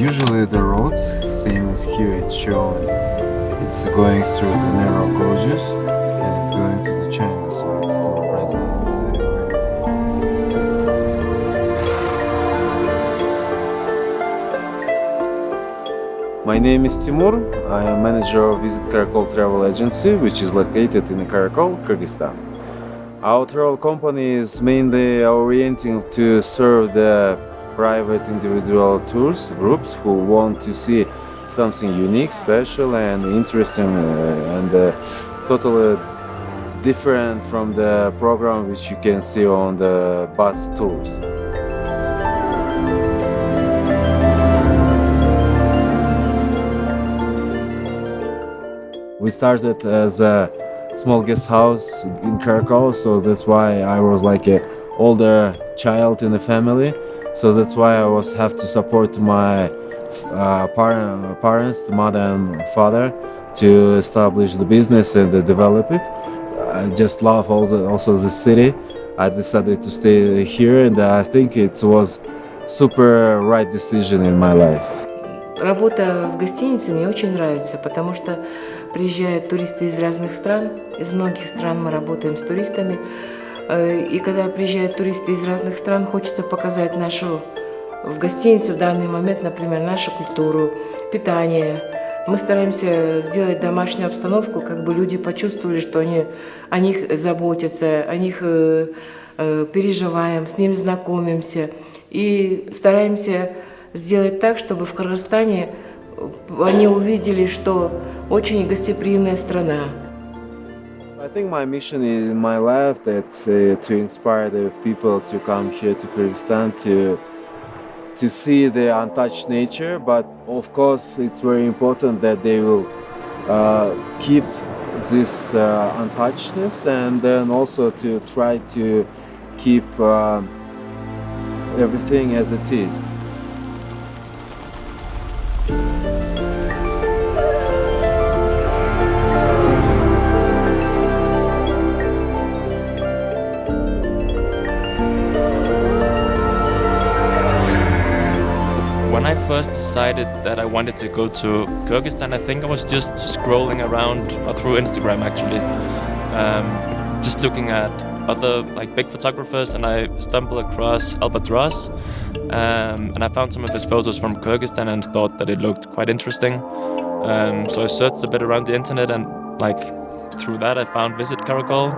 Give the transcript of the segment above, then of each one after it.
Usually the roads, same as here it's shown, it's going through the narrow gorges and it's going to the China, so it's still present. My name is Timur. I am manager of Visit Karakol travel agency, which is located in Karakol, Kyrgyzstan. Our travel company is mainly orienting to serve the private individual tours groups who want to see something unique, special and interesting and totally different from the program which you can see on the bus tours. We started as a small guest house in Karakol, so that's why I was like an older child in the family. So that's why I have to support my parents, the mother and father, to establish the business and develop it. I just love also the city. I decided to stay here, and I think it was super right decision in my life. Работа в гостинице мне очень нравится, потому что приезжают туристы из разных стран, из многих стран мы работаем с туристами. И когда приезжают туристы из разных стран, хочется показать нашу в гостинице в данный момент, например, нашу культуру, питание. Мы стараемся сделать домашнюю обстановку, как бы люди почувствовали, что о них заботятся, о них переживаем, с ними знакомимся. И стараемся сделать так, чтобы в Кыргызстане они увидели, что очень гостеприимная страна. I think my mission in my life that's to inspire the people to come here to Kyrgyzstan to see the untouched nature, but of course it's very important that they will keep this untouchedness and then also to try to keep everything as it is. When I first decided that I wanted to go to Kyrgyzstan, I think I was just scrolling around through Instagram actually, just looking at other like big photographers, and I stumbled across Albatross, and I found some of his photos from Kyrgyzstan and thought that it looked quite interesting. So I searched a bit around the internet, and like through that I found Visit Karakol,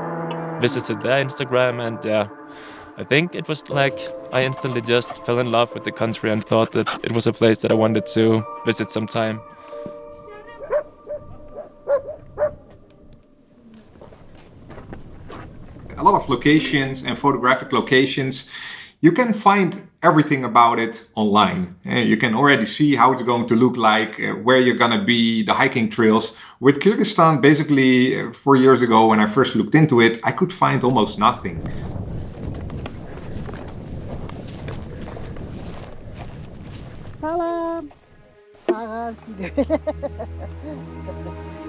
visited their Instagram, and yeah, I think it was like I instantly just fell in love with the country and thought that it was a place that I wanted to visit sometime. A lot of locations and photographic locations, you can find everything about it online. You can already see how it's going to look like, where you're going to be, the hiking trails. With Kyrgyzstan, basically 4 years ago when I first looked into it, I could find almost nothing.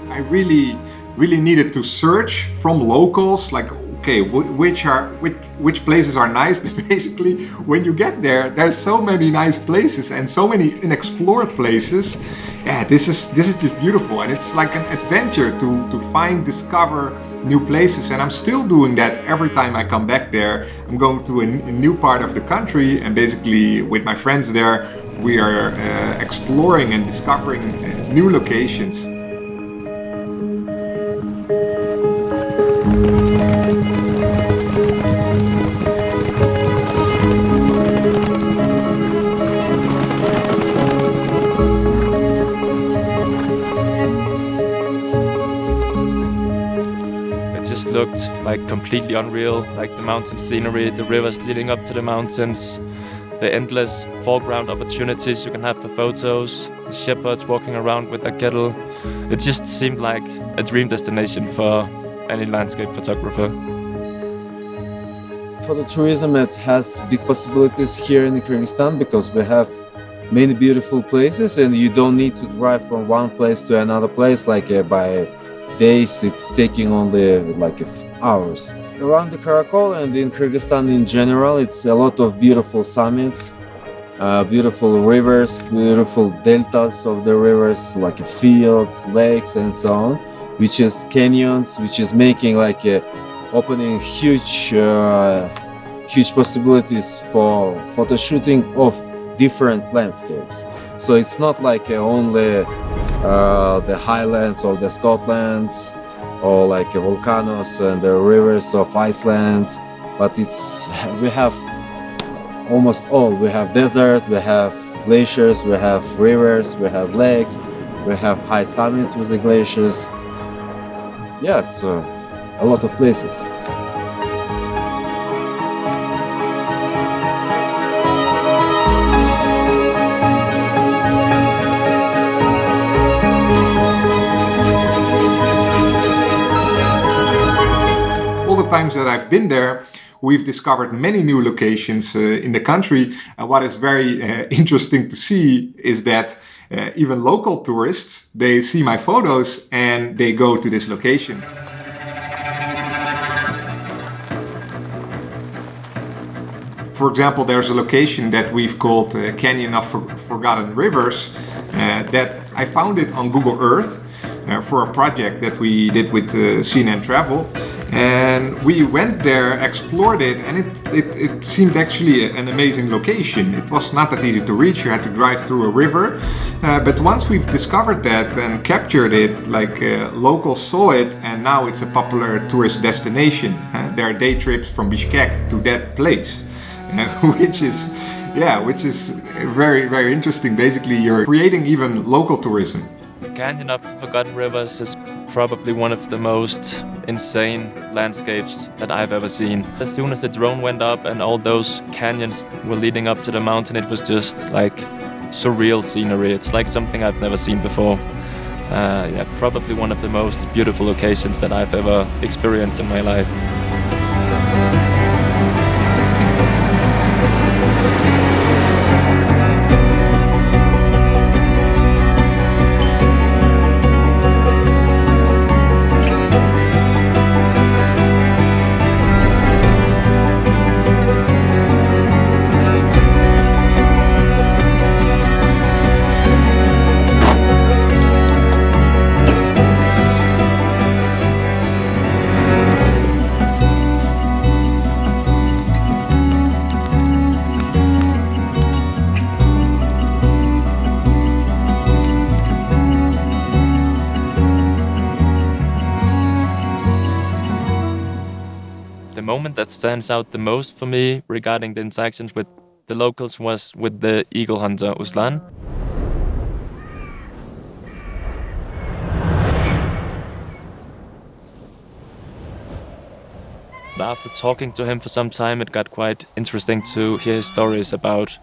I really needed to search from locals, like, okay, which places are nice, but basically when you get there, there's so many nice places and so many unexplored places. Yeah, this is just beautiful, and it's like an adventure to find, discover new places, and I'm still doing that every time I come back there. I'm going to a new part of the country, and basically with my friends there, we are exploring and discovering new locations. It just looked like completely unreal, like the mountain scenery, the rivers leading up to the mountains, the endless foreground opportunities you can have for photos, the shepherds walking around with their kettle. It just seemed like a dream destination for any landscape photographer. For the tourism, it has big possibilities here in Kyrgyzstan because we have many beautiful places and you don't need to drive from one place to another place like by days. It's taking only like hours. Around the Karakol and in Kyrgyzstan in general, it's a lot of beautiful summits beautiful rivers, beautiful deltas of the rivers, like fields, lakes, and so on, which is canyons, which is making like opening huge possibilities for photo shooting of different landscapes. So it's not like only the highlands of the Scotland or like volcanoes and the rivers of Iceland, but we have almost all. We have desert, we have glaciers, we have rivers, we have lakes, we have high summits with the glaciers. Yeah, it's a lot of places. All the times that I've been there, we've discovered many new locations in the country. And what is very interesting to see is that even local tourists, they see my photos and they go to this location. For example, there's a location that we've called Canyon of Forgotten Rivers that I found it on Google Earth for a project that we did with CNN Travel. And we went there, explored it, and it seemed actually an amazing location. It was not that easy to reach, you had to drive through a river. But once we've discovered that and captured it, like locals saw it, and now it's a popular tourist destination. There are day trips from Bishkek to that place, which is very, very interesting. Basically, you're creating even local tourism. Canyon of the Forgotten Rivers is probably one of the most insane landscapes that I've ever seen. As soon as the drone went up and all those canyons were leading up to the mountain, it was just like surreal scenery. It's like something I've never seen before. Probably one of the most beautiful locations that I've ever experienced in my life. The moment that stands out the most for me regarding the interactions with the locals was with the eagle hunter Uslan. After talking to him for some time, it got quite interesting to hear his stories about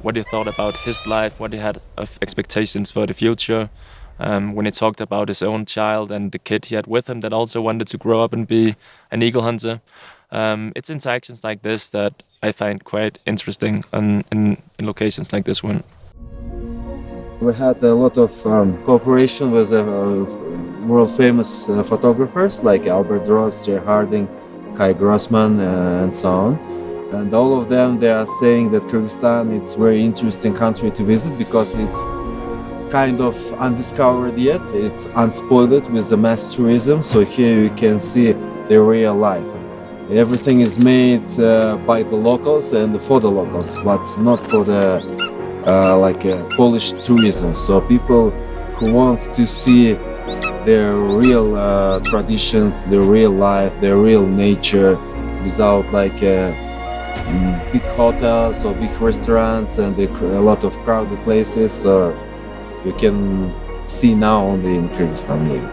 what he thought about his life, what he had of expectations for the future. When he talked about his own child and the kid he had with him that also wanted to grow up and be an eagle hunter. It's interactions like this that I find quite interesting in locations like this one. We had a lot of cooperation with world famous photographers like Albert Ross, Jay Harding, Kai Grossman, and so on. And all of them, they are saying that Kyrgyzstan, it's a very interesting country to visit because it's kind of undiscovered yet. It's unspoiled with the mass tourism. So here you can see the real life. Everything is made by the locals and for the locals, but not for the Polish tourism. So people who want to see their real traditions, their real life, their real nature, without big hotels or big restaurants and a lot of crowded places. So you can see now only in Kyrgyzstan maybe.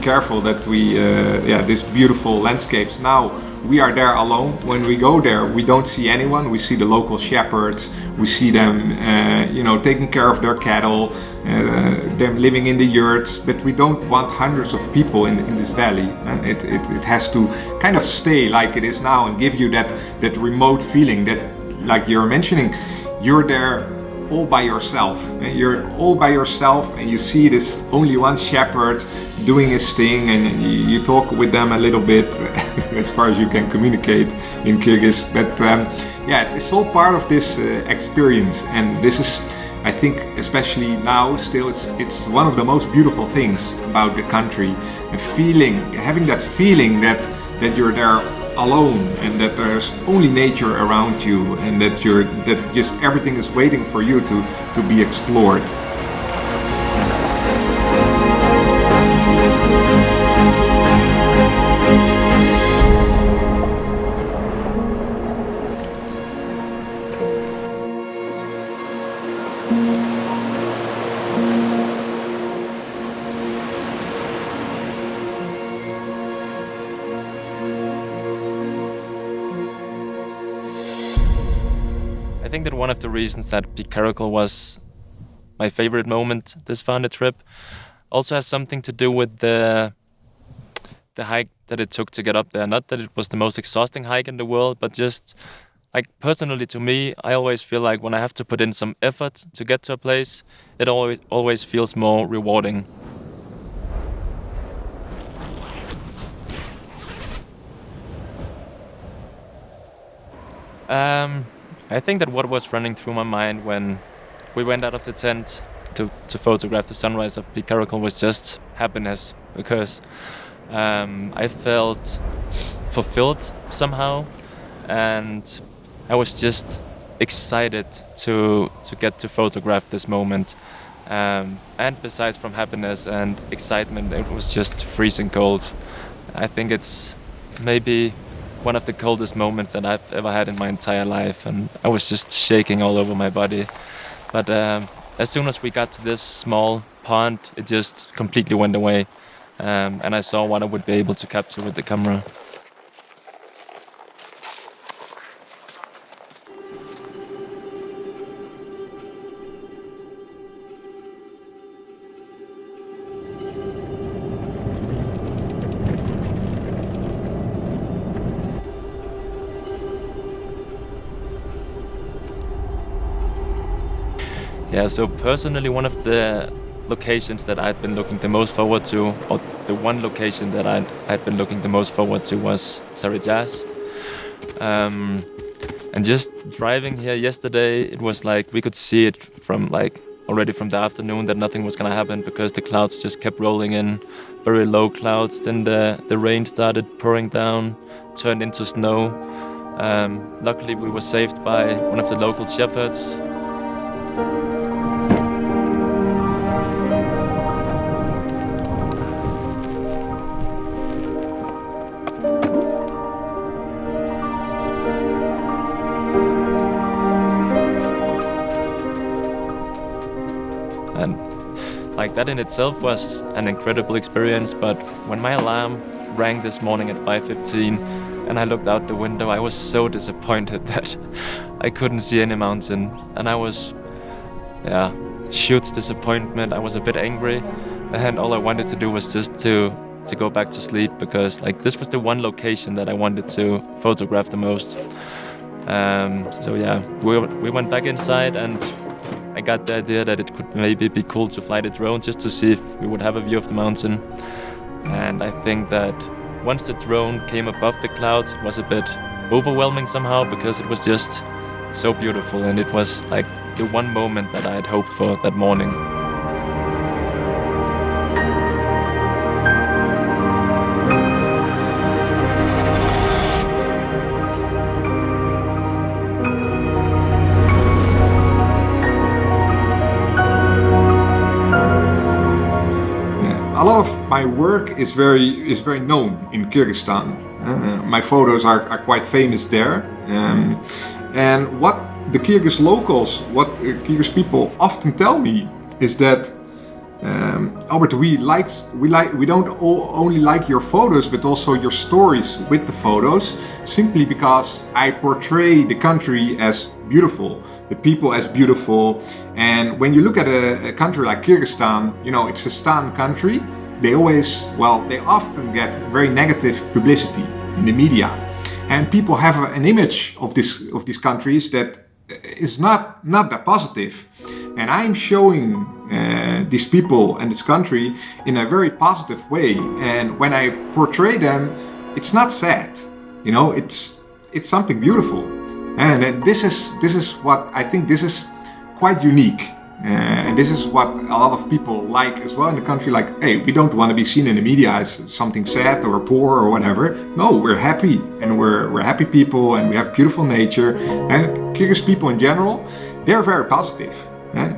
Careful that we these beautiful landscapes now we are there alone. When we go there, we don't see anyone. We see the local shepherds. We see them, taking care of their cattle, them living in the yurts. But we don't want hundreds of people in this valley. And it has to kind of stay like it is now and give you that remote feeling that, like you're mentioning, you're there all by yourself. And you're all by yourself, and you see this only one shepherd doing his thing, and you talk with them a little bit as far as you can communicate in Kyrgyz. But it's all part of this experience, and this is, I think, especially now, still, it's one of the most beautiful things about the country. Having that feeling that you're there alone, and that there's only nature around you, and that just everything is waiting for you to be explored. I think that one of the reasons that Peak Karakol was my favorite moment this far on the trip also has something to do with the hike that it took to get up there. Not that it was the most exhausting hike in the world, but just like personally to me, I always feel like when I have to put in some effort to get to a place, it always feels more rewarding. I think that what was running through my mind when we went out of the tent to photograph the sunrise of Peak Karakol was just happiness, because I felt fulfilled somehow, and I was just excited to get to photograph this moment. And besides from happiness and excitement, it was just freezing cold. I think it's maybe one of the coldest moments that I've ever had in my entire life, and I was just shaking all over my body. But as soon as we got to this small pond, it just completely went away, and I saw what I would be able to capture with the camera. Yeah, so personally, one of the locations that I'd been looking the most forward to, or the one location that I'd been looking the most forward to, was Sarıcas. And just driving here yesterday, it was like we could see it from already from the afternoon that nothing was gonna happen, because the clouds just kept rolling in, very low clouds. Then the rain started pouring down, turned into snow. Luckily, we were saved by one of the local shepherds. And like that in itself was an incredible experience. But when my alarm rang this morning at 5:15 and I looked out the window, I was so disappointed that I couldn't see any mountain. And I was, huge disappointment. I was a bit angry, and all I wanted to do was just to go back to sleep, because like this was the one location that I wanted to photograph the most. We went back inside, and I got the idea that it could maybe be cool to fly the drone just to see if we would have a view of the mountain. And I think that once the drone came above the clouds, it was a bit overwhelming somehow, because it was just so beautiful, and it was like the one moment that I had hoped for that morning. A lot of my work is very known in Kyrgyzstan. My photos are quite famous there, and what the Kyrgyz locals, what Kyrgyz people often tell me, is that Albert, we don't only like your photos, but also your stories with the photos, simply because I portray the country as beautiful, the people as beautiful. And when you look at a country like Kyrgyzstan, you know, it's a Stan country. They often get very negative publicity in the media, and people have an image of these countries that is not that positive. And I'm showing these people and this country in a very positive way. And when I portray them, it's not sad, you know, it's something beautiful. And this is what I think this is quite unique. And this is what a lot of people like as well in the country. Like, hey, we don't want to be seen in the media as something sad or poor or whatever. No, we're happy, and we're happy people, and we have beautiful nature. And Kyrgyz people in general, they're very positive.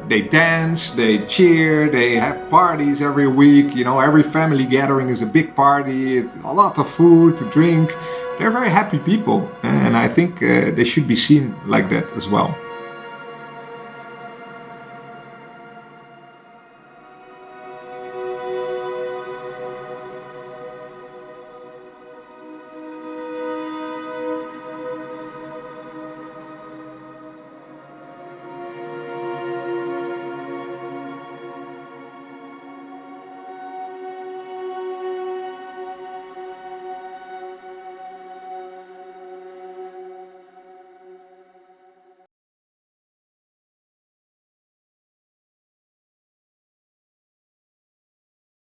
They dance, they cheer, they have parties every week. You know, every family gathering is a big party, a lot of food to drink. They're very happy people, and I think they should be seen like that as well.